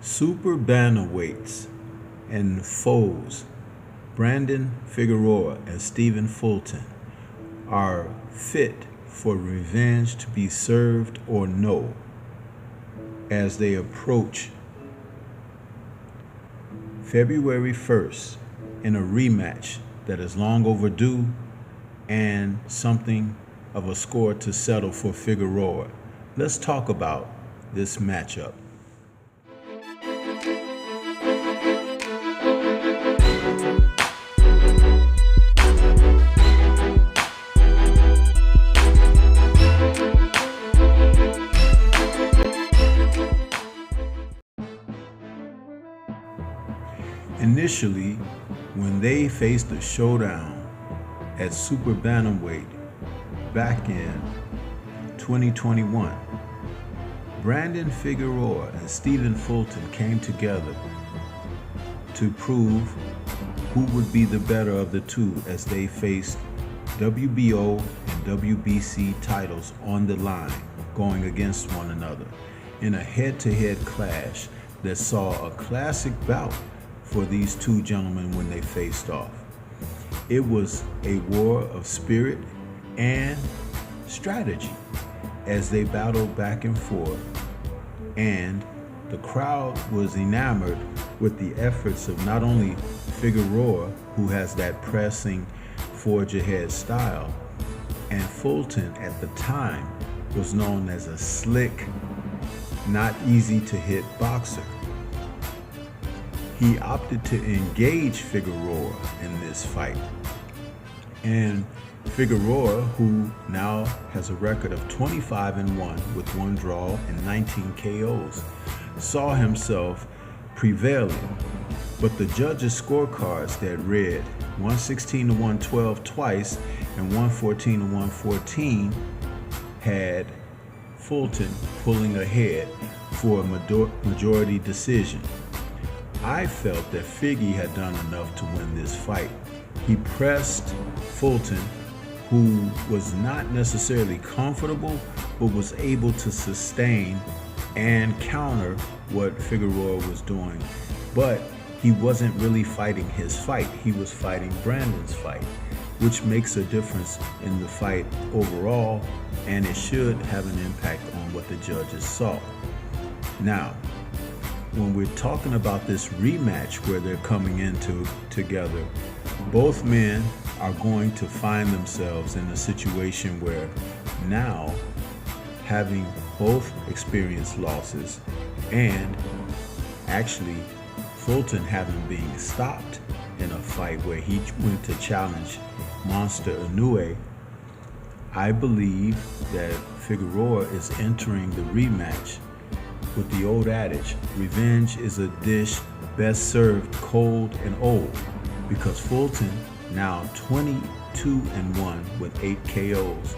Super bantamweights and foes, Brandon Figueroa and Stephen Fulton, are fit for revenge to be served or no as they approach February 1st in a rematch that is long overdue and something of a score to settle for Figueroa. Let's talk about this matchup. Initially, when they faced a showdown at Super Bantamweight back in 2021, Brandon Figueroa and Stephen Fulton came together to prove who would be the better of the two as they faced WBO and WBC titles on the line going against one another in a head-to-head clash that saw a classic bout for these two gentlemen when they faced off. It was a war of spirit and strategy as they battled back and forth, and the crowd was enamored with the efforts of not only Figueroa, who has that pressing forge-ahead style, and Fulton at the time was known as a slick, not easy to hit boxer. He opted to engage Figueroa in this fight. And Figueroa, who now has a record of 25-1 with 1 draw and 19 KOs, saw himself prevailing. But the judges' scorecards that read 116-112 twice and 114-114 had Fulton pulling ahead for a majority decision. I felt that Figgy had done enough to win this fight. He pressed Fulton, who was not necessarily comfortable, but was able to sustain and counter what Figueroa was doing. But he wasn't really fighting his fight. He was fighting Brandon's fight, which makes a difference in the fight overall, and it should have an impact on what the judges saw. Now, when we're talking about this rematch where they're coming into together, both men are going to find themselves in a situation where now, having both experienced losses and actually Fulton having been stopped in a fight where he went to challenge Monster Inoue, I believe that Figueroa is entering the rematch with the old adage, revenge is a dish best served cold and old, because Fulton, now 22-1 with 8 KOs,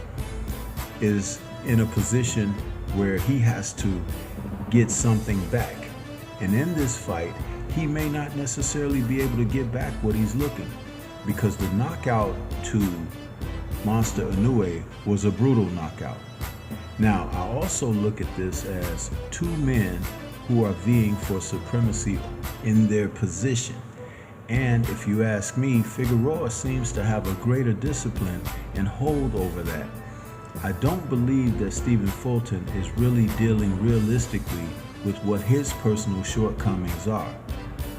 is in a position where he has to get something back. And in this fight, he may not necessarily be able to get back what he's looking, because the knockout to Monster Inoue was a brutal knockout. Now, I also look at this as two men who are vying for supremacy in their position. And if you ask me, Figueroa seems to have a greater discipline and hold over that. I don't believe that Stephen Fulton is really dealing realistically with what his personal shortcomings are.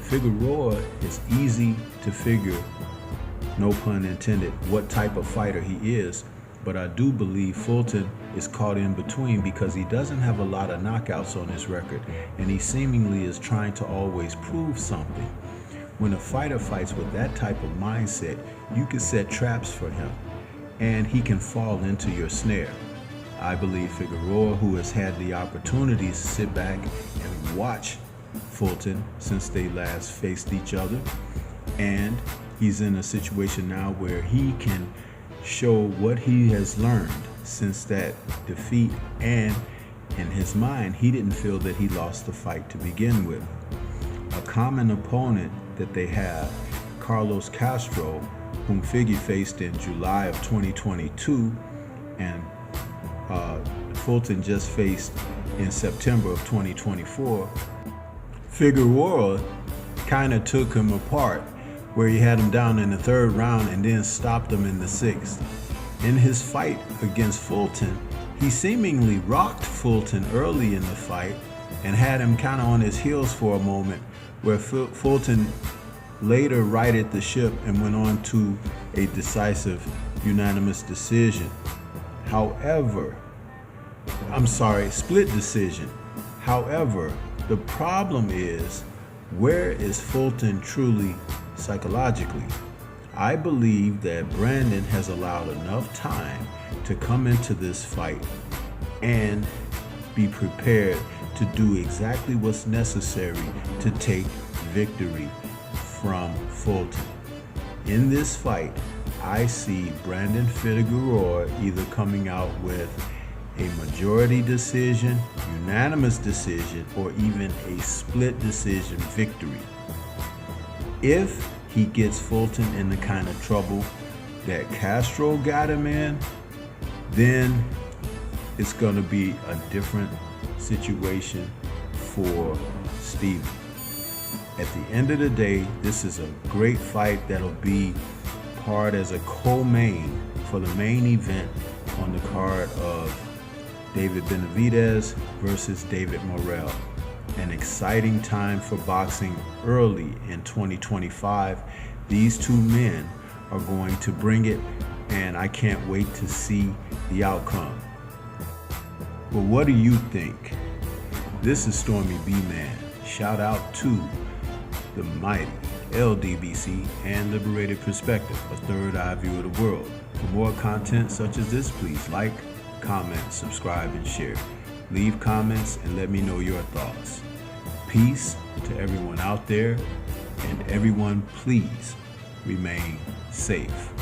Figueroa is easy to figure, no pun intended, what type of fighter he is. But I do believe Fulton is caught in between because he doesn't have a lot of knockouts on his record, and he seemingly is trying to always prove something. When a fighter fights with that type of mindset, you can set traps for him, and he can fall into your snare. I believe Figueroa, who has had the opportunity to sit back and watch Fulton since they last faced each other, and he's in a situation now where he can show what he has learned since that defeat, and in his mind, he didn't feel that he lost the fight to begin with. A common opponent that they have, Carlos Castro, whom Figgy faced in July of 2022, and Fulton just faced in September of 2024. Figueroa kind of took him apart, where he had him down in the 3rd round and then stopped him in the 6th. In his fight against Fulton, he seemingly rocked Fulton early in the fight and had him kind of on his heels for a moment, where Fulton later righted the ship and went on to a decisive unanimous decision. Split decision. However, the problem is, where is Fulton truly psychologically? I believe that Brandon has allowed enough time to come into this fight and be prepared to do exactly what's necessary to take victory from Fulton. In this fight, I see Brandon Figueroa either coming out with a majority decision, unanimous decision, or even a split decision victory. If he gets Fulton in the kind of trouble that Castro got him in, then it's going to be a different situation for Steven. At the end of the day, this is a great fight that'll be part as a co-main for the main event on the card of David Benavidez versus David Morrell. An exciting time for boxing early in 2025. These two men are going to bring it, and I can't wait to see the outcome. But what do you think? This is Stormy B-Man. Shout out to the mighty LDBC and Liberated Perspective, a third eye view of the world. For more content such as this, please like, comment, subscribe, and share. Leave comments and let me know your thoughts. Peace to everyone out there, and everyone please remain safe.